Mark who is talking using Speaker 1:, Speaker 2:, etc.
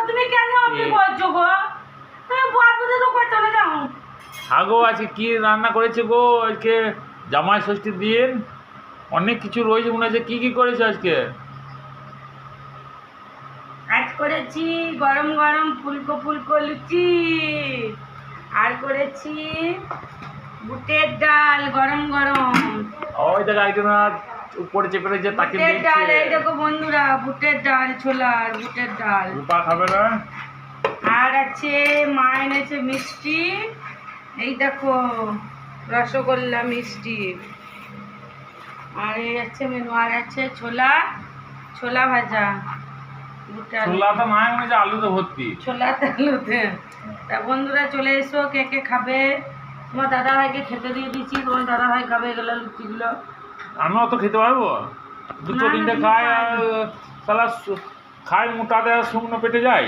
Speaker 1: তুমি কেন আপনি বলছো গো? তুমি বলতে তো করতে না যাও।
Speaker 2: আগো আজকে কি রান্না করেছে গো? আজকে জামাই ষষ্ঠীর দিন অনেক কিছু রয়েছে মনে হচ্ছে। কি কি করেছে আজকে?
Speaker 1: আজ করেছি গরম গরম ফুলকো ফুলকো লুচি, আর করেছি বুটের ডাল গরম গরম।
Speaker 2: ওই দেখো একজন উপরে চেপে রয়েছে, তাকে
Speaker 1: বুটের ডাল, এই
Speaker 2: দেখছে।
Speaker 1: দেখো বন্ধুরা, বুটের ডাল, ছোলার বুটের ডাল।
Speaker 2: রূপা খাবে না?
Speaker 1: আর আছে মা এনেছে মিষ্টি, এই দেখো রসগোল্লা মিষ্টি। আর এই আছে মেনু, আর আছে ছোলা, ছোলা ভাজা, বুটের
Speaker 2: ছোলা তো নাই মনে হচ্ছে, আলুতে ভর্তি।
Speaker 1: ছোলা আলুতে। তা বন্ধুরা চলে এসো, কে কে খাবে। তোমার দাদা ভাইকে খেতে দিয়ে দিচ্ছি, তোমার দাদা ভাই খাবে এগুলো লুচিগুলো।
Speaker 2: আমিও তো খেতে পারবো? দুটো
Speaker 1: না,
Speaker 2: তিনটে
Speaker 1: তুমি
Speaker 2: খাই
Speaker 1: খাও।
Speaker 2: আর সালা খাই মোটা দেয়, শুকনো পেটে যায়।